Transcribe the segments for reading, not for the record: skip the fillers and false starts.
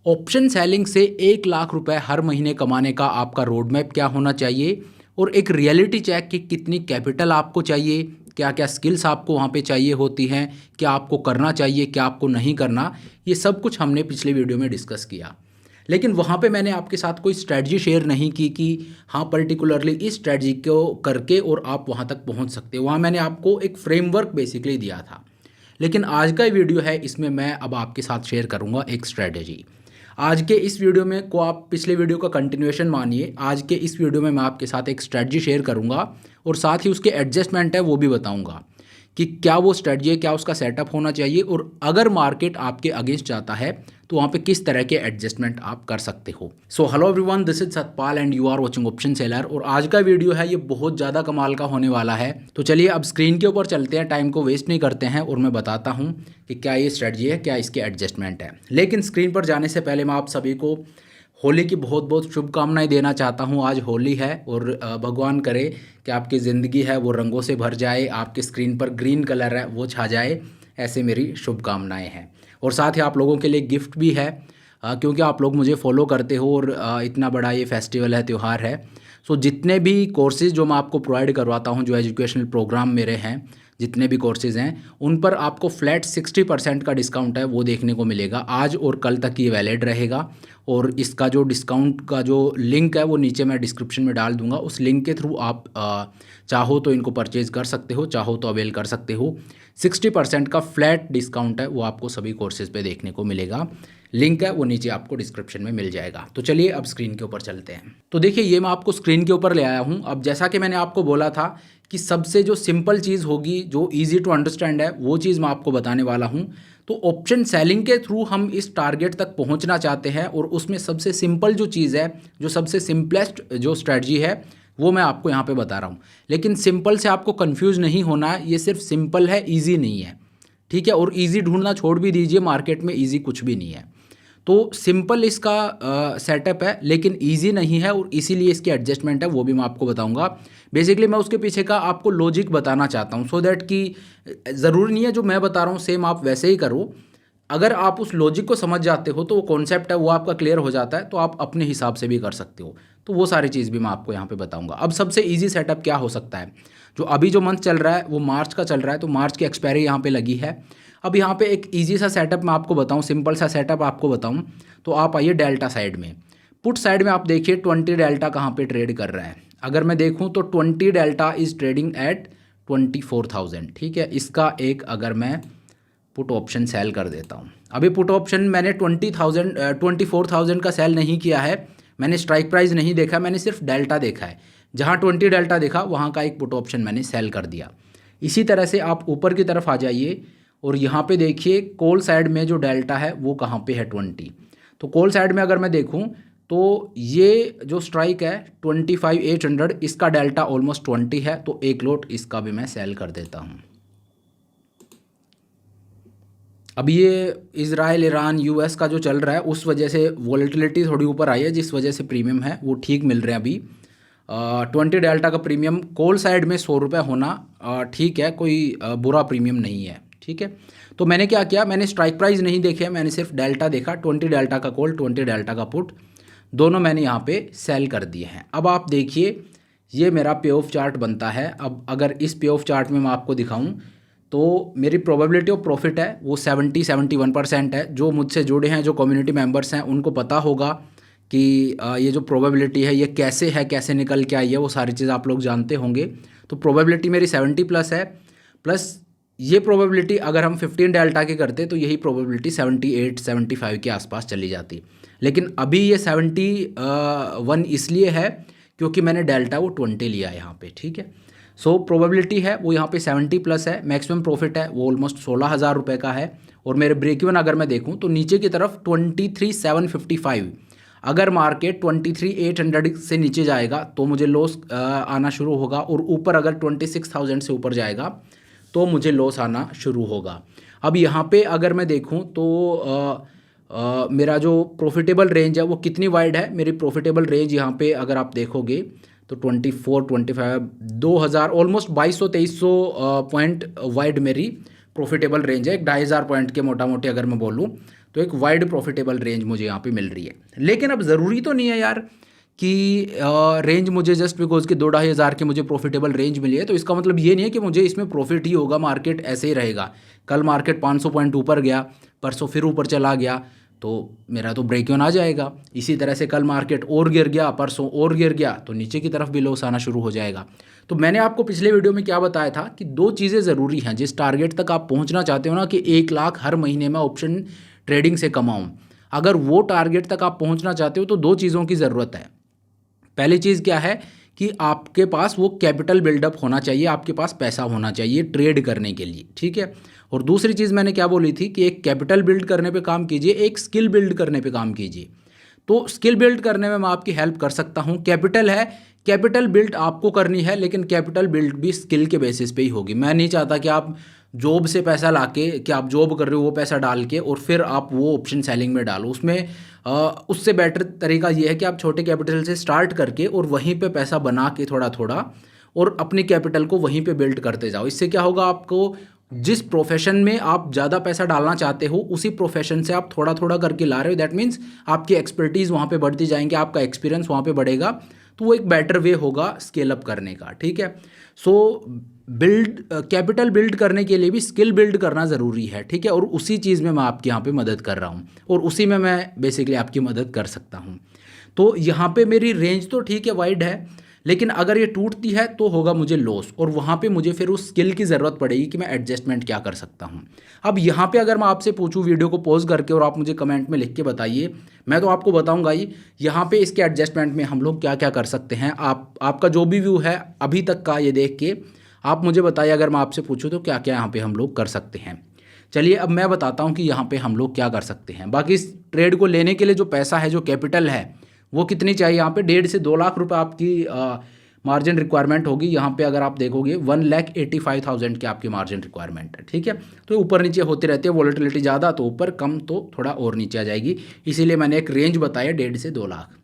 Option selling से 1 लाख रुपए हर महीने कमाने का आपका रोड मैप क्या होना चाहिए, और एक रियलिटी चेक कि कितनी कैपिटल आपको चाहिए, क्या क्या स्किल्स आपको वहाँ पे चाहिए होती हैं, क्या आपको करना चाहिए, क्या आपको नहीं करना, ये सब कुछ हमने पिछले वीडियो में डिस्कस किया। लेकिन वहाँ पे मैंने आपके साथ कोई स्ट्रेटजी शेयर नहीं की कि हाँ पर्टिकुलरली इस स्ट्रेटजी को करके और आप वहाँ तक पहुँच सकते हो। वहाँ मैंने आपको एक फ्रेमवर्क बेसिकली दिया था। लेकिन आज का वीडियो है, इसमें मैं अब आपके साथ शेयर करूँगा एक स्ट्रेटजी। आज के इस वीडियो में को आप पिछले वीडियो का कंटिन्यूएशन मानिए। आज के इस वीडियो में मैं आपके साथ एक स्ट्रेटजी शेयर करूंगा और साथ ही उसके एडजस्टमेंट है वो भी बताऊंगा कि क्या वो स्ट्रेटजी है, क्या उसका सेटअप होना चाहिए, और अगर मार्केट आपके अगेंस्ट जाता है तो वहाँ पे किस तरह के एडजस्टमेंट आप कर सकते हो। So hello everyone, this is Satpal and you are watching option seller. और आज का वीडियो है ये बहुत ज़्यादा कमाल का होने वाला है। तो चलिए अब स्क्रीन के ऊपर चलते हैं, टाइम को वेस्ट नहीं करते हैं और मैं बताता हूँ कि क्या ये स्ट्रेटजी है, क्या इसके एडजस्टमेंट है। लेकिन स्क्रीन पर जाने से पहले मैं आप सभी को होली की बहुत बहुत शुभकामनाएं देना चाहता हूं। आज होली है और भगवान करे कि आपकी ज़िंदगी है वो रंगों से भर जाए, आपकी स्क्रीन पर ग्रीन कलर है वो छा जाए, ऐसे मेरी शुभकामनाएं हैं। और साथ ही आप लोगों के लिए गिफ्ट भी है, क्योंकि आप लोग मुझे फॉलो करते हो और इतना बड़ा ये फेस्टिवल है, त्यौहार है। सो जितने भी कोर्सेज़ जो मैं आपको प्रोवाइड करवाता हूँ, जो एजुकेशनल प्रोग्राम मेरे हैं, जितने भी कोर्सेज़ हैं, उन पर आपको फ्लैट 60% का डिस्काउंट है वो देखने को मिलेगा। आज और कल तक ये वैलिड रहेगा। और इसका जो डिस्काउंट का जो लिंक है वो नीचे मैं डिस्क्रिप्शन में डाल दूंगा। उस लिंक के थ्रू आप चाहो तो इनको परचेज़ कर सकते हो, चाहो तो अवेल कर सकते हो। 60% का फ्लैट डिस्काउंट है वो आपको सभी कोर्सेज़ पे देखने को मिलेगा। लिंक है वो नीचे आपको डिस्क्रिप्शन में मिल जाएगा। तो चलिए अब स्क्रीन के ऊपर चलते हैं। तो देखिए ये मैं आपको स्क्रीन के ऊपर ले आया हूँ। अब जैसा कि मैंने आपको बोला था कि सबसे जो सिंपल चीज़ होगी, जो ईजी टू अंडरस्टैंड है, वो चीज़ मैं आपको बताने वाला हूँ। तो ऑप्शन सेलिंग के थ्रू हम इस टारगेट तक पहुँचना चाहते हैं और उसमें सबसे सिंपल जो चीज़ है, जो सबसे सिंपलेस्ट जो स्ट्रेटजी है, वो मैं आपको यहाँ पे बता रहा हूँ। लेकिन सिंपल से आपको कंफ्यूज नहीं होना है, ये सिर्फ सिंपल है, ईजी नहीं है, ठीक है। और ईजी ढूंढना छोड़ भी दीजिए, मार्केट में ईजी कुछ भी नहीं है। तो सिंपल इसका सेटअप है लेकिन इजी नहीं है, और इसीलिए इसकी एडजस्टमेंट है वो भी मैं आपको बताऊंगा। बेसिकली मैं उसके पीछे का आपको लॉजिक बताना चाहता हूँ, सो दैट कि ज़रूरी नहीं है जो मैं बता रहा हूँ सेम आप वैसे ही करो। अगर आप उस लॉजिक को समझ जाते हो तो वो कॉन्सेप्ट है वो आपका क्लियर हो जाता है, तो आप अपने हिसाब से भी कर सकते हो। तो वो सारी चीज़ भी मैं आपको यहाँ पे बताऊंगा। अब सबसे ईजी सेटअप क्या हो सकता है, जो अभी जो मंथ चल रहा है वो मार्च का चल रहा है, तो मार्च की एक्सपायरी यहाँ पे लगी है। अब यहाँ पे एक इजी सा सेटअप मैं आपको बताऊँ, सिंपल सा सेटअप आपको बताऊँ, तो आप आइए डेल्टा साइड में। पुट साइड में आप देखिए 20 डेल्टा कहाँ पे ट्रेड कर रहा है। अगर मैं देखूँ तो 20 डेल्टा इज़ ट्रेडिंग एट 24,000, ठीक है। इसका एक अगर मैं पुट ऑप्शन सेल कर देता हूँ, अभी पुट ऑप्शन मैंने 24,000 का सेल नहीं किया है, मैंने स्ट्राइक प्राइस नहीं देखा, मैंने सिर्फ डेल्टा देखा है। जहाँ 20 डेल्टा देखा वहाँ का एक पुट ऑप्शन मैंने सेल कर दिया। इसी तरह से आप ऊपर की तरफ आ जाइए और यहाँ पे देखिए कॉल साइड में जो डेल्टा है वो कहाँ पे है, 20। तो कॉल साइड में अगर मैं देखूँ तो ये जो स्ट्राइक है 25,800, इसका डेल्टा ऑलमोस्ट 20 है, तो एक लोट इसका भी मैं सेल कर देता हूँ। अब ये इज़राइल, ईरान, यूएस का जो चल रहा है उस वजह से वॉलेटिलिटी थोड़ी ऊपर आई है, जिस वजह से प्रीमियम है वो ठीक मिल रहे हैं अभी। 20 डेल्टा का प्रीमियम कॉल साइड में 100 रुपये होना ठीक है, कोई बुरा प्रीमियम नहीं है, ठीक है। तो मैंने क्या किया, मैंने स्ट्राइक प्राइस नहीं देखे, मैंने सिर्फ डेल्टा देखा। 20 डेल्टा का कॉल, 20 डेल्टा का पुट, दोनों मैंने यहाँ पे सेल कर दिए हैं। अब आप देखिए ये मेरा पे ऑफ चार्ट बनता है। अब अगर इस पे ऑफ चार्ट में मैं आपको दिखाऊं तो मेरी प्रोबेबिलिटी ऑफ प्रॉफिट है वो 71% है। जो मुझसे जुड़े हैं, जो कम्युनिटी मेंबर्स हैं, उनको पता होगा कि ये जो प्रोबेबिलिटी है ये कैसे है, कैसे निकल के आई है, वो सारी चीज़ आप लोग जानते होंगे। तो प्रोबेबिलिटी मेरी 70+ है, प्लस ये प्रोबेबिलिटी अगर हम 15 डेल्टा की करते तो यही प्रोबेबिलिटी 78-75 के आसपास चली जाती। लेकिन अभी ये 71 इसलिए है क्योंकि मैंने डेल्टा वो 20 लिया है यहाँ पे, ठीक है। सो प्रोबेबिलिटी है वो यहाँ पे 70+ है। मैक्सिमम प्रॉफिट है वो ऑलमोस्ट 16,000 रुपये का है। और मेरे ब्रेक इवन अगर मैं देखूँ तो नीचे की तरफ 23,755, अगर मार्केट 23,800 से नीचे जाएगा तो मुझे लॉस आना शुरू होगा, और ऊपर अगर 26,000 से ऊपर जाएगा तो मुझे लॉस आना शुरू होगा। अब यहाँ पे अगर मैं देखूँ तो मेरा जो प्रॉफिटेबल रेंज है वो कितनी वाइड है, मेरी प्रॉफिटेबल रेंज यहाँ पे अगर आप देखोगे तो 24, 25, 2,000 ऑलमोस्ट 2,200-2,300 पॉइंट वाइड मेरी प्रॉफिटेबल रेंज है, एक 2500 पॉइंट के मोटा मोटे अगर मैं बोलूँ तो एक वाइड प्रॉफिटेबल रेंज मुझे यहाँ पे मिल रही है। लेकिन अब ज़रूरी तो नहीं है यार कि रेंज मुझे जस्ट बिकॉज कि 2-2,500 की मुझे प्रॉफिटेबल रेंज मिली है तो इसका मतलब ये नहीं है कि मुझे इसमें प्रॉफिट ही होगा, मार्केट ऐसे ही रहेगा। कल मार्केट 500 पॉइंट ऊपर गया, परसों फिर ऊपर चला गया तो मेरा तो ब्रेक इवन आ जाएगा। इसी तरह से कल मार्केट और गिर गया, परसों और गिर गया तो नीचे की तरफ भी लॉस आना शुरू हो जाएगा। तो मैंने आपको पिछले वीडियो में क्या बताया था कि 2 चीज़ें ज़रूरी हैं जिस टारगेट तक आप पहुंचना चाहते हो ना कि 1 लाख हर महीने में ऑप्शन ट्रेडिंग से कमाऊं, अगर वो टारगेट तक आप पहुंचना चाहते हो तो 2 चीज़ों की ज़रूरत है। पहली चीज़ क्या है कि आपके पास वो कैपिटल बिल्डअप होना चाहिए, आपके पास पैसा होना चाहिए ट्रेड करने के लिए, ठीक है। और दूसरी चीज़ मैंने क्या बोली थी कि एक कैपिटल बिल्ड करने पे काम कीजिए, एक स्किल बिल्ड करने पे काम कीजिए। तो स्किल बिल्ड करने में मैं आपकी हेल्प कर सकता हूँ। कैपिटल है, कैपिटल बिल्ड आपको करनी है, लेकिन कैपिटल बिल्ड भी स्किल के बेसिस पे ही होगी। मैं नहीं चाहता कि आप जॉब से पैसा लाके कि आप जॉब कर रहे हो वो पैसा डाल के और फिर आप वो ऑप्शन सेलिंग में डालो। उसमें उससे बेटर तरीका ये है कि आप छोटे कैपिटल से स्टार्ट करके और वहीं पे पैसा बना के थोड़ा थोड़ा और अपनी कैपिटल को वहीं पे बिल्ड करते जाओ। इससे क्या होगा, आपको जिस प्रोफेशन में आप ज़्यादा पैसा डालना चाहते हो उसी प्रोफेशन से आप थोड़ा थोड़ा करके ला रहे हो। दैट मीन्स आपकी एक्सपर्टीज़ वहाँ पे बढ़ती जाएंगे, आपका एक्सपीरियंस वहाँ पे बढ़ेगा, तो वो एक बेटर वे होगा स्केल अप करने का, ठीक है। सो बिल्ड कैपिटल बिल्ड करने के लिए भी स्किल बिल्ड करना ज़रूरी है, ठीक है। और उसी चीज़ में मैं आपके यहाँ पे मदद कर रहा हूँ और उसी में मैं बेसिकली आपकी मदद कर सकता हूँ। तो यहाँ पे मेरी रेंज तो ठीक है, वाइड है, लेकिन अगर ये टूटती है तो होगा मुझे लॉस और वहाँ पे मुझे फिर उस स्किल की ज़रूरत पड़ेगी कि मैं एडजस्टमेंट क्या कर सकता हूँ। अब यहाँ पे अगर मैं आपसे पूछूँ वीडियो को पॉज करके और आप मुझे कमेंट में लिख के बताइए, मैं तो आपको बताऊँगा ही यहाँ पे इसके एडजस्टमेंट में हम लोग क्या क्या कर सकते हैं। आपका जो भी व्यू है अभी तक का ये देख के आप मुझे बताइए, अगर मैं आपसे पूछूँ तो क्या क्या यहाँ पर हम लोग कर सकते हैं। चलिए अब मैं बताता हूँ कि यहाँ पर हम लोग क्या कर सकते हैं। बाकी इस ट्रेड को लेने के लिए जो पैसा है, जो कैपिटल है, वो कितनी चाहिए, यहाँ पे 1.5 से 2 लाख रुपए आपकी मार्जिन रिक्वायरमेंट होगी। यहाँ पे अगर आप देखोगे 1,85,000 की आपकी मार्जिन रिक्वायरमेंट है, ठीक है। तो ऊपर नीचे होती रहती है, वॉलेटिलिटी ज़्यादा तो ऊपर, कम तो थोड़ा और नीचे आ जाएगी, इसीलिए मैंने एक रेंज बताया 1.5 से 2 लाख।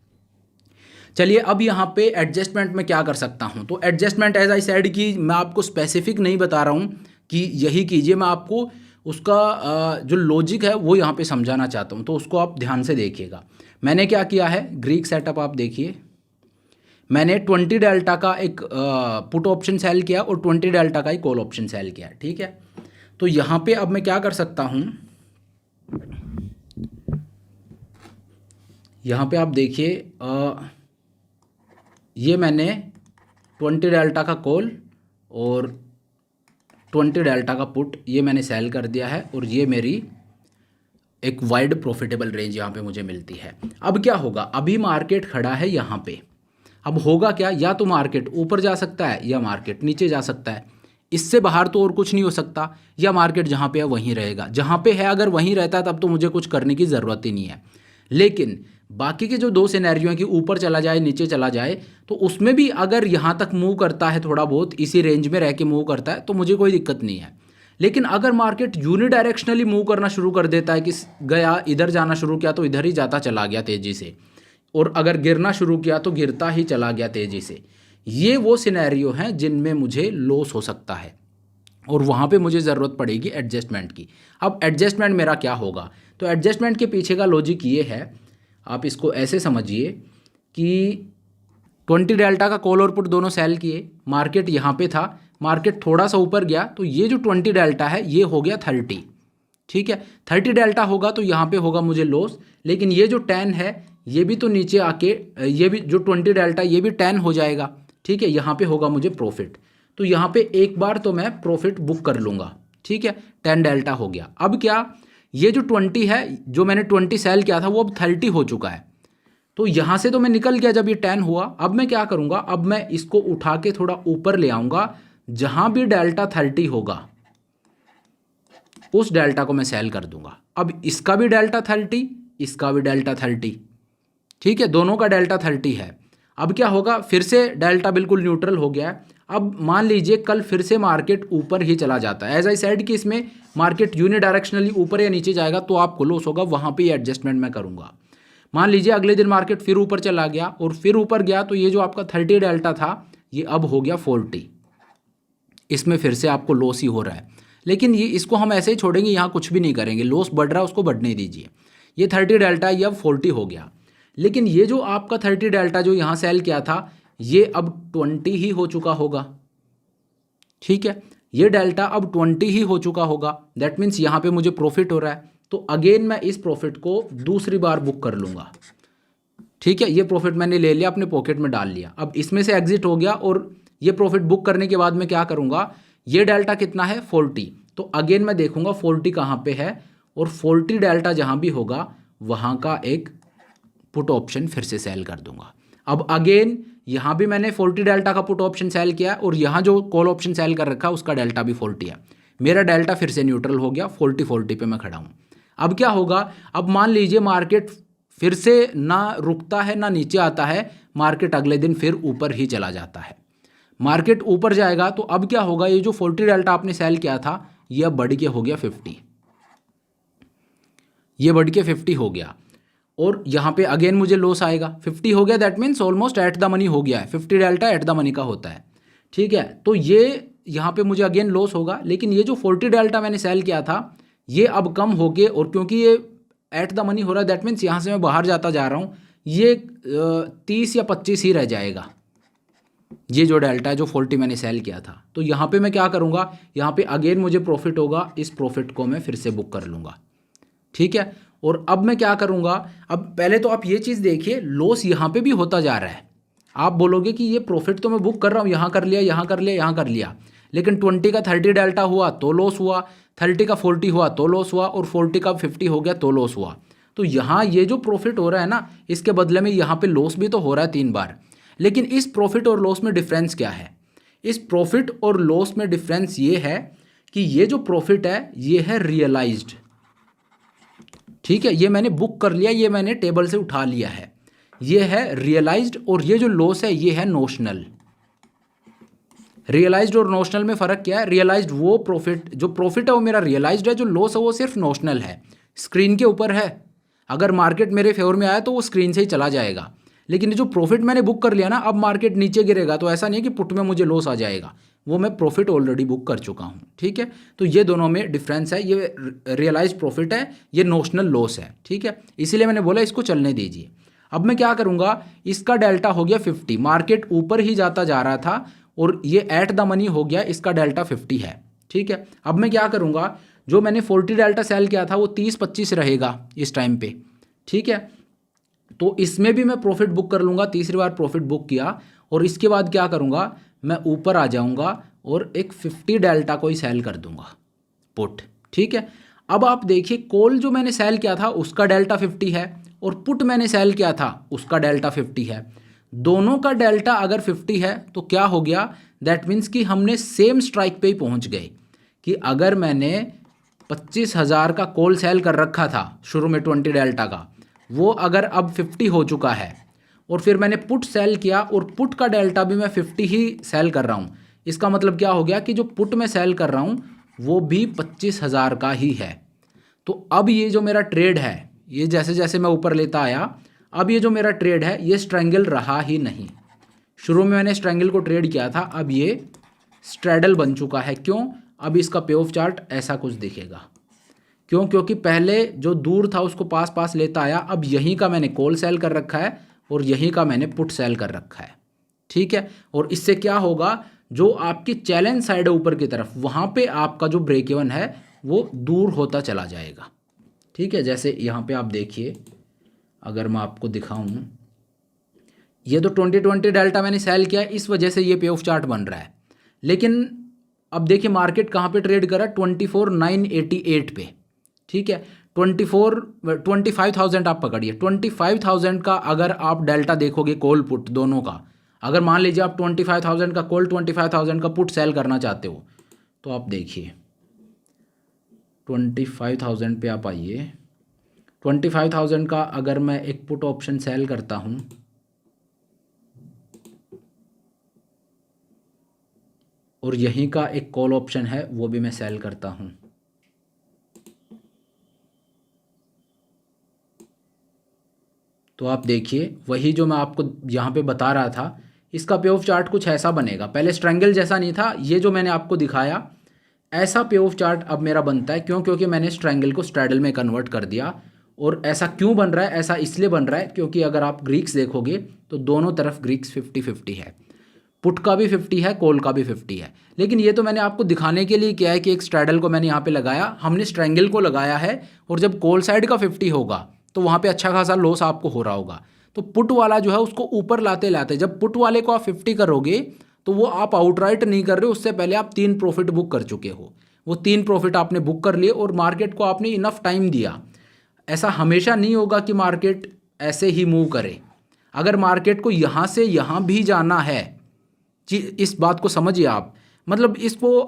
चलिए अब यहाँ पे एडजस्टमेंट में क्या कर सकता हूँ। तो एडजस्टमेंट एज आई सेड कि मैं आपको स्पेसिफिक नहीं बता रहा हूँ कि यही कीजिए, मैं आपको उसका जो लॉजिक है वो यहाँ पे समझाना चाहता हूँ, तो उसको आप ध्यान से देखिएगा। मैंने क्या किया है, ग्रीक सेटअप आप देखिए, मैंने 20 डेल्टा का एक पुट ऑप्शन सेल किया और 20 डेल्टा का ही कॉल ऑप्शन सेल किया, ठीक है। तो यहाँ पे अब मैं क्या कर सकता हूँ, यहाँ पे आप देखिए ये मैंने 20 डेल्टा का कॉल और 20 डेल्टा का पुट ये मैंने सेल कर दिया है और ये मेरी एक वाइड प्रॉफिटेबल रेंज यहाँ पे मुझे मिलती है। अब क्या होगा, अभी मार्केट खड़ा है यहाँ पे, अब होगा क्या, या तो मार्केट ऊपर जा सकता है या मार्केट नीचे जा सकता है, इससे बाहर तो और कुछ नहीं हो सकता, या मार्केट जहाँ पे है वहीं रहेगा। जहाँ पे है अगर वहीं रहता है तब तो मुझे कुछ करने की ज़रूरत ही नहीं है। लेकिन बाकी के जो 2 सिनेरियो हैं कि ऊपर चला जाए नीचे चला जाए, तो उसमें भी अगर यहाँ तक मूव करता है, थोड़ा बहुत इसी रेंज में रह के मूव करता है तो मुझे कोई दिक्कत नहीं है। लेकिन अगर मार्केट यूनिडायरेक्शनली मूव करना शुरू कर देता है कि गया इधर जाना शुरू किया तो इधर ही जाता चला गया तेज़ी से, और अगर गिरना शुरू किया तो गिरता ही चला गया तेज़ी से, ये वो सिनेरियो हैं जिनमें मुझे लॉस हो सकता है और वहाँ पे मुझे ज़रूरत पड़ेगी एडजस्टमेंट की। अब एडजस्टमेंट मेरा क्या होगा, तो एडजस्टमेंट के पीछे का लॉजिक ये है, आप इसको ऐसे समझिए कि 20 डेल्टा का कॉल और पुट दोनों सेल किए, मार्केट यहाँ पे था, मार्केट थोड़ा सा ऊपर गया तो ये जो 20 डेल्टा है ये हो गया 30, ठीक है। 30 डेल्टा होगा तो यहाँ पे होगा मुझे लॉस, लेकिन ये जो 10 है ये भी तो नीचे आके ये भी जो 20 डेल्टा ये भी 10 हो जाएगा, ठीक है। यहाँ पे होगा मुझे प्रॉफिट, तो यहाँ पे एक बार तो मैं प्रॉफिट बुक कर लूँगा, ठीक है। 10 डेल्टा हो गया। अब क्या, ये जो 20 है, जो मैंने 20 सेल किया था वो अब 30 हो चुका है, तो यहाँ से तो मैं निकल गया जब ये 10 हुआ। अब मैं क्या करूँगा, अब मैं इसको उठा के थोड़ा ऊपर ले आऊँगा, जहाँ भी डेल्टा 30 होगा उस डेल्टा को मैं सेल कर दूंगा। अब इसका भी डेल्टा 30, इसका भी डेल्टा 30, ठीक है, दोनों का डेल्टा 30 है। अब क्या होगा, फिर से डेल्टा बिल्कुल न्यूट्रल हो गया है। अब मान लीजिए कल फिर से मार्केट ऊपर ही चला जाता है, एज आई सेड कि इसमें मार्केट यूनिडायरेक्शनली ऊपर या नीचे जाएगा तो आपको लॉस होगा, वहाँ पे एडजस्टमेंट मैं करूँगा। मान लीजिए अगले दिन मार्केट फिर ऊपर चला गया और फिर ऊपर गया तो ये जो आपका 30 डेल्टा था ये अब हो गया 40, इसमें फिर से आपको लॉस ही हो रहा है। लेकिन ये इसको हम ऐसे ही छोड़ेंगे, यहाँ कुछ भी नहीं करेंगे, लॉस बढ़ रहा है उसको बढ़ने दीजिए। ये 30 डेल्टा ये अब 40 हो गया। लेकिन ये जो आपका 30 डेल्टा जो यहाँ सेल किया था ये अब 20 ही हो चुका होगा, ठीक है। ये डेल्टा अब 20 ही हो चुका होगा, दैट मीन्स यहाँ पे मुझे प्रॉफिट हो रहा है। तो अगेन मैं इस प्रॉफिट को दूसरी बार बुक कर लूँगा, ठीक है। ये प्रॉफिट मैंने ले लिया, अपने पॉकेट में डाल लिया, अब इसमें से एग्जिट हो गया। और ये प्रॉफिट बुक करने के बाद मैं क्या करूँगा, ये डेल्टा कितना है 40, तो अगेन मैं देखूँगा 40 कहाँ पे है, और 40 डेल्टा जहाँ भी होगा वहाँ का एक पुट ऑप्शन फिर से सेल कर दूंगा। अब अगेन यहाँ भी मैंने 40 डेल्टा का पुट ऑप्शन सेल किया, और यहाँ जो कॉल ऑप्शन सेल कर रखा है उसका डेल्टा भी 40 है। मेरा डेल्टा फिर से न्यूट्रल हो गया, 40 पे मैं खड़ा हूँ। अब क्या होगा, अब मान लीजिए मार्केट फिर से ना रुकता है ना नीचे आता है, मार्केट अगले दिन फिर ऊपर ही चला जाता है। मार्केट ऊपर जाएगा तो अब क्या होगा, ये जो 40 डेल्टा आपने सेल किया था ये अब बढ़ के हो गया 50, ये बढ़ के 50 हो गया, और यहाँ पे अगेन मुझे लॉस आएगा। 50 हो गया, that means almost at the money हो गया है। 50 डेल्टा एट द मनी का होता है, ठीक है। तो ये यहाँ पे मुझे अगेन लॉस होगा, लेकिन ये जो 40 डेल्टा मैंने सेल किया था ये अब कम हो गए, और क्योंकि ये एट द मनी हो रहा है दैट मीन्स यहाँ से मैं बाहर जाता जा रहा हूँ, ये 30 या 25 ही रह जाएगा, ये जो डेल्टा है जो 40 मैंने सेल किया था। तो यहाँ पे मैं क्या करूँगा, यहाँ पे अगेन मुझे प्रॉफिट होगा, इस प्रॉफिट को मैं फिर से बुक कर लूँगा, ठीक है। और अब मैं क्या करूँगा, अब पहले तो आप ये चीज़ देखिए, लॉस यहाँ पे भी होता जा रहा है। आप बोलोगे कि ये प्रॉफिट तो मैं बुक कर रहा हूँ, यहाँ कर लिया, यहाँ कर लिया, यहाँ कर लिया, लेकिन 20 का 30 डेल्टा हुआ तो लॉस हुआ, 30 का 40 हुआ तो लॉस हुआ, और 40 का 50 हो गया तो लॉस हुआ। तो यहाँ ये जो प्रॉफिट हो रहा है ना, इसके बदले में यहाँ पे लॉस भी तो हो रहा है 3 बार। लेकिन इस प्रॉफिट और लॉस में डिफरेंस क्या है, इस प्रॉफिट और लॉस में डिफरेंस ये है कि ये जो प्रॉफिट है ये है रियलाइज्ड, ठीक है, ये मैंने बुक कर लिया, ये मैंने टेबल से उठा लिया है, ये है रियलाइज्ड। और ये जो लॉस है ये है नोशनल। रियलाइज्ड और नोशनल में फ़र्क क्या है, रियलाइज्ड वो प्रॉफिट, जो प्रॉफिट है वो मेरा रियलाइज्ड है, जो लॉस है वो सिर्फ नोशनल है, स्क्रीन के ऊपर है। अगर मार्केट मेरे फेवर में आया तो वो स्क्रीन से ही चला जाएगा, लेकिन ये जो प्रॉफिट मैंने बुक कर लिया ना, अब मार्केट नीचे गिरेगा तो ऐसा नहीं है कि पुट में मुझे लॉस आ जाएगा, वो मैं प्रॉफिट ऑलरेडी बुक कर चुका हूँ, ठीक है। तो ये दोनों में डिफरेंस है, ये रियलाइज प्रॉफिट है, ये नोशनल लॉस है, ठीक है। इसीलिए मैंने बोला इसको चलने दीजिए। अब मैं क्या करूँगा, इसका डेल्टा हो गया 50, मार्केट ऊपर ही जाता जा रहा था और ये एट द मनी हो गया, इसका डेल्टा 50 है, ठीक है। अब मैं क्या करूँगा, जो मैंने 40 डेल्टा सेल किया था वो 30-25 रहेगा इस टाइम पे, ठीक है। तो इसमें भी मैं प्रॉफिट बुक कर लूँगा, तीसरी बार प्रॉफिट बुक किया, और इसके बाद क्या करूँगा, मैं ऊपर आ जाऊँगा और एक 50 डेल्टा को ही सेल कर दूँगा पुट, ठीक है। अब आप देखिए, कॉल जो मैंने सेल किया था उसका डेल्टा 50 है, और पुट मैंने सेल किया था उसका डेल्टा 50 है। दोनों का डेल्टा अगर 50 है तो क्या हो गया, दैट मीन्स कि हमने सेम स्ट्राइक पे ही पहुँच गए, कि अगर मैंने 25,000 का कॉल सेल कर रखा था शुरू में 20 डेल्टा का, वो अगर अब 50 हो चुका है, और फिर मैंने पुट सेल किया और पुट का डेल्टा भी मैं 50 ही सेल कर रहा हूँ, इसका मतलब क्या हो गया कि जो पुट में सेल कर रहा हूँ वो भी 25,000 का ही है। तो अब ये जो मेरा ट्रेड है, ये जैसे जैसे मैं ऊपर लेता आया, अब ये जो मेरा ट्रेड है ये स्ट्रैंगल रहा ही नहीं। शुरू में मैंने स्ट्रैंगल को ट्रेड किया था, अब ये स्ट्रैडल बन चुका है। क्यों, अब इसका पे ऑफ चार्ट ऐसा कुछ दिखेगा। क्यों, क्योंकि पहले जो दूर था उसको पास पास लेता आया, अब यहीं का मैंने कॉल सेल कर रखा है और यहीं का मैंने पुट सेल कर रखा है, ठीक है। और इससे क्या होगा, जो आपकी चैलेंज साइड है ऊपर की तरफ, वहाँ पे आपका जो ब्रेक इवन है वो दूर होता चला जाएगा, ठीक है। जैसे यहाँ पे आप देखिए, अगर मैं आपको दिखाऊं, ये तो 20 डेल्टा मैंने सेल किया, इस वजह से ये पे ऑफ चार्ट बन रहा है। लेकिन अब देखिए मार्केट कहाँ पे ट्रेड कर रहा है, 24,988 पे, ठीक है। 25,000 आप पकड़िए, 25,000 का अगर आप डेल्टा देखोगे कॉल पुट दोनों का, अगर मान लीजिए आप 25,000 का कॉल 25,000 का पुट सेल करना चाहते हो, तो आप देखिए 25,000 पे आप आइए, 25,000 का अगर मैं एक पुट ऑप्शन सेल करता हूँ, और यहीं का एक कॉल ऑप्शन है वो भी मैं सेल करता हूँ, तो आप देखिए वही जो मैं आपको यहाँ पे बता रहा था, इसका पे ऑफ चार्ट कुछ ऐसा बनेगा। पहले स्ट्रैंगल जैसा नहीं था, ये जो मैंने आपको दिखाया ऐसा पे ऑफ चार्ट अब मेरा बनता है। क्यों? क्योंकि मैंने स्ट्रैंगल को स्ट्रैडल में कन्वर्ट कर दिया। और ऐसा क्यों बन रहा है? ऐसा इसलिए बन रहा है क्योंकि अगर आप ग्रीक्स देखोगे तो दोनों तरफ ग्रीक्स 50-50 है। पुट का भी 50 है, कॉल का भी 50 है। लेकिन ये तो मैंने आपको दिखाने के लिए किया है कि एक स्ट्रैडल को मैंने यहाँ पे लगाया, हमने स्ट्रैंगल को लगाया है, और जब कॉल साइड का 50 होगा तो वहाँ पे अच्छा खासा लॉस आपको हो रहा होगा। तो पुट वाला जो है उसको ऊपर लाते लाते जब पुट वाले को आप 50 करोगे तो वो आप आउटराइट नहीं कर रहे हो, उससे पहले आप 3 प्रॉफिट बुक कर चुके हो। वो 3 प्रॉफिट आपने बुक कर लिए और मार्केट को आपने इनफ टाइम दिया। ऐसा हमेशा नहीं होगा कि मार्केट ऐसे ही मूव करे। अगर मार्केट को यहाँ से यहाँ भी जाना है, इस बात को समझिए आप, मतलब इसको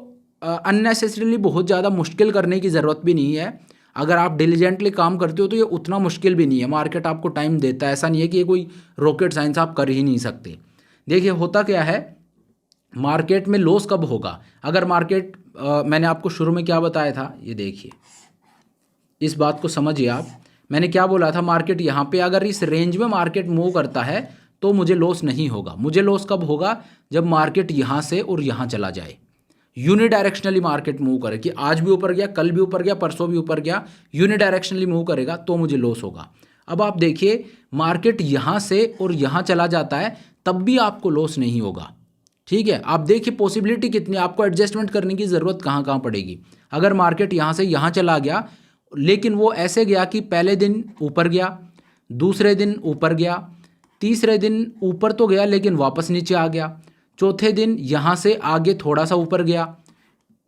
अननेसेसरीली बहुत ज़्यादा मुश्किल करने की ज़रूरत भी नहीं है। अगर आप डिलीजेंटली काम करते हो तो ये उतना मुश्किल भी नहीं है। मार्केट आपको टाइम देता है, ऐसा नहीं है कि ये कोई रॉकेट साइंस आप कर ही नहीं सकते। देखिए होता क्या है, मार्केट में लॉस कब होगा? अगर मार्केट मैंने आपको शुरू में क्या बताया था, ये देखिए, इस बात को समझिए आप। मैंने क्या बोला था, मार्केट यहाँ पे अगर इस रेंज में मार्केट मूव करता है तो मुझे लॉस नहीं होगा। मुझे लॉस कब होगा? जब मार्केट यहाँ से और यहाँ चला जाए, यूनिडायरेक्शनली मार्केट मूव करे, कि आज भी ऊपर गया, कल भी ऊपर गया, परसों भी ऊपर गया, यूनिडायरेक्शनली मूव करेगा तो मुझे लॉस होगा। अब आप देखिए मार्केट यहाँ से और यहाँ चला जाता है तब भी आपको लॉस नहीं होगा। ठीक है, आप देखिए पॉसिबिलिटी कितनी, आपको एडजस्टमेंट करने की ज़रूरत कहाँ कहाँ पड़ेगी। अगर मार्केट यहाँ से यहाँ चला गया लेकिन वो ऐसे गया कि पहले दिन ऊपर गया, दूसरे दिन ऊपर गया, तीसरे दिन ऊपर तो गया लेकिन वापस नीचे आ गया, चौथे दिन यहाँ से आगे थोड़ा सा ऊपर गया,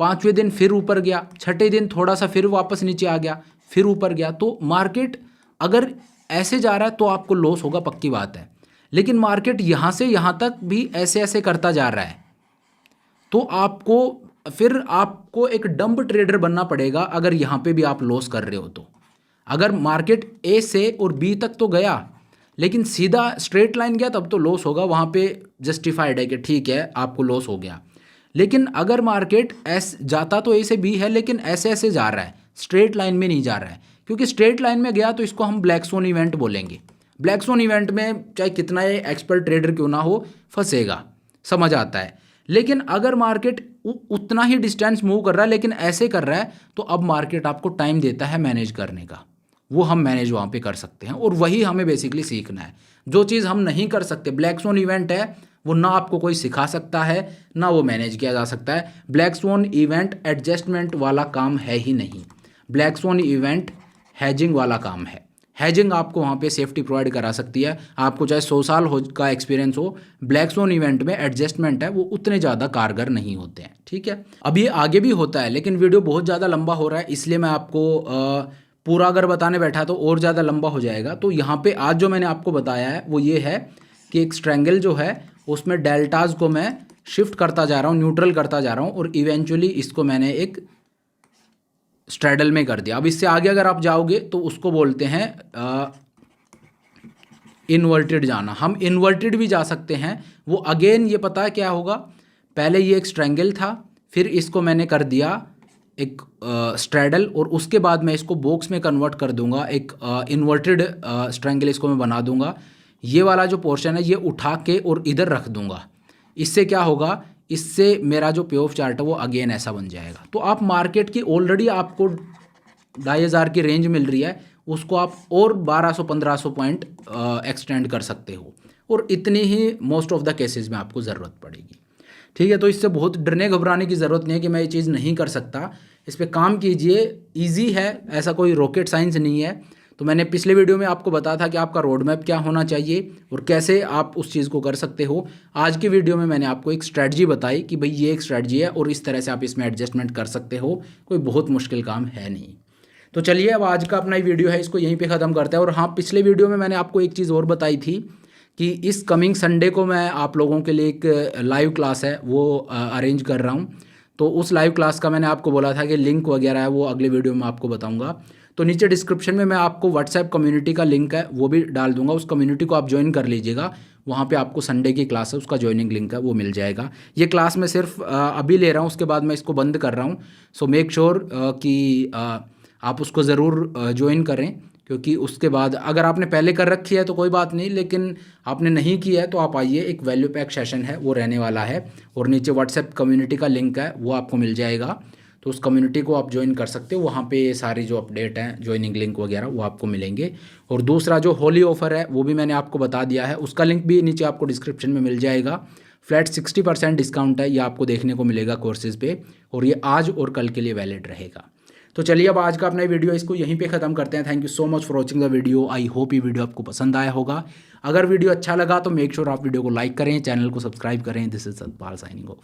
पांचवें दिन फिर ऊपर गया, छठे दिन थोड़ा सा फिर वापस नीचे आ गया, फिर ऊपर गया। तो मार्केट अगर ऐसे जा रहा है तो आपको लॉस होगा, पक्की बात है। लेकिन मार्केट यहाँ से यहाँ तक भी ऐसे ऐसे करता जा रहा है तो आपको एक डंब ट्रेडर बनना पड़ेगा अगर यहाँ पे भी आप लॉस कर रहे हो तो। अगर मार्केट ए से और बी तक तो गया लेकिन सीधा स्ट्रेट लाइन गया तब तो लॉस होगा, वहाँ पे जस्टिफाइड है कि ठीक है आपको लॉस हो गया। लेकिन अगर मार्केट ऐसे जाता तो ए से बी है लेकिन ऐसे ऐसे जा रहा है, स्ट्रेट लाइन में नहीं जा रहा है, क्योंकि स्ट्रेट लाइन में गया तो इसको हम ब्लैक स्वन इवेंट बोलेंगे। ब्लैक स्वन इवेंट में चाहे कितना ये एक्सपर्ट ट्रेडर क्यों ना हो फंसेगा, समझ आता है। लेकिन अगर मार्केट उतना ही डिस्टेंस मूव कर रहा है लेकिन ऐसे कर रहा है तो अब मार्केट आपको टाइम देता है मैनेज करने का, वो हम मैनेज वहाँ पे कर सकते हैं और वही हमें बेसिकली सीखना है। जो चीज़ हम नहीं कर सकते, ब्लैक स्वन इवेंट है, वो ना आपको कोई सिखा सकता है ना वो मैनेज किया जा सकता है। ब्लैक स्वन इवेंट एडजस्टमेंट वाला काम है ही नहीं, ब्लैक स्वन इवेंट हैजिंग वाला काम है। हैजिंग आपको वहाँ पे सेफ्टी प्रोवाइड करा सकती है, आपको चाहे 100 साल का एक्सपीरियंस हो। ब्लैक स्वन इवेंट में एडजस्टमेंट है वो उतने ज़्यादा कारगर नहीं होते हैं। ठीक है, अब ये आगे भी होता है लेकिन वीडियो बहुत ज़्यादा लंबा हो रहा है इसलिए मैं आपको पूरा अगर बताने बैठा तो और ज़्यादा लंबा हो जाएगा। तो यहाँ पे आज जो मैंने आपको बताया है वो ये है कि एक स्ट्रैंगल जो है उसमें डेल्टाज को मैं शिफ्ट करता जा रहा हूँ, न्यूट्रल करता जा रहा हूँ और इवेंचुअली इसको मैंने एक स्ट्रैडल में कर दिया। अब इससे आगे अगर आप जाओगे तो उसको बोलते हैं इन्वर्टेड जाना। हम इन्वर्टेड भी जा सकते हैं। वो अगेन ये पता है क्या होगा, पहले ये एक स्ट्रैंगल था, फिर इसको मैंने कर दिया एक स्ट्रैडल और उसके बाद मैं इसको बॉक्स में कन्वर्ट कर दूंगा, एक इन्वर्टेड स्ट्रैंगल इसको मैं बना दूंगा। ये वाला जो पोर्शन है ये उठा के और इधर रख दूंगा। इससे क्या होगा, इससे मेरा जो पे ऑफ चार्ट है वो अगेन ऐसा बन जाएगा। तो आप मार्केट की ऑलरेडी आपको 2500 की रेंज मिल रही है, उसको आप और 1200-1500 पॉइंट एक्सटेंड कर सकते हो और इतनी ही मोस्ट ऑफ द केसेस में आपको ज़रूरत पड़ेगी। ठीक है, तो इससे बहुत डरने घबराने की ज़रूरत नहीं है कि मैं ये चीज़ नहीं कर सकता। इस पर काम कीजिए, ईजी है, ऐसा कोई रॉकेट साइंस नहीं है। तो मैंने पिछले वीडियो में आपको बताया था कि आपका रोड मैप क्या होना चाहिए और कैसे आप उस चीज़ को कर सकते हो। आज की वीडियो में मैंने आपको एक स्ट्रैटेजी बताई कि भाई ये एक स्ट्रैटेजी है और इस तरह से आप इसमें एडजस्टमेंट कर सकते हो, कोई बहुत मुश्किल काम है नहीं। तो चलिए अब आज का अपना वीडियो है इसको यहीं पे ख़त्म करते हैं। और हाँ, पिछले वीडियो में मैंने आपको एक चीज़ और बताई थी कि इस कमिंग संडे को मैं आप लोगों के लिए एक लाइव क्लास है वो अरेंज कर रहा हूँ। तो उस लाइव क्लास का मैंने आपको बोला था कि लिंक वगैरह है वो अगले वीडियो में आपको बताऊँगा। तो नीचे डिस्क्रिप्शन में मैं आपको व्हाट्सएप कम्युनिटी का लिंक है वो भी डाल दूंगा, उस कम्युनिटी को आप ज्वाइन कर लीजिएगा। वहाँ पे आपको संडे की क्लास है उसका ज्वाइनिंग लिंक है वो मिल जाएगा। ये क्लास मैं सिर्फ अभी ले रहा हूँ, उसके बाद मैं इसको बंद कर रहा हूँ। सो मेक श्योर कि आप उसको ज़रूर ज्वाइन करें, क्योंकि उसके बाद अगर आपने पहले कर रखी है तो कोई बात नहीं, लेकिन आपने नहीं किया है तो आप आइए, एक वैल्यू पैक सेशन है वो रहने वाला है और नीचे व्हाट्सएप कम्युनिटी का लिंक है वो आपको मिल जाएगा। तो उस कम्युनिटी को आप ज्वाइन कर सकते हो। वहाँ पे सारी जो अपडेट हैं, ज्वाइनिंग लिंक वगैरह वो आपको मिलेंगे। और दूसरा जो होली ऑफ़र है वो भी मैंने आपको बता दिया है, उसका लिंक भी नीचे आपको डिस्क्रिप्शन में मिल जाएगा। फ्लैट 60% डिस्काउंट है, ये आपको देखने को मिलेगा कोर्सेज़ पे, और ये आज और कल के लिए वैलिड रहेगा। तो चलिए अब आज का अपना वीडियो इसको यहीं पे ख़त्म करते हैं। Thank you so much for watching the video. I hope ये वीडियो आपको पसंद आया होगा। अगर वीडियो अच्छा लगा तो मेक श्योर आप वीडियो को लाइक करें, चैनल को सब्सक्राइब करें। This is Satpal signing off.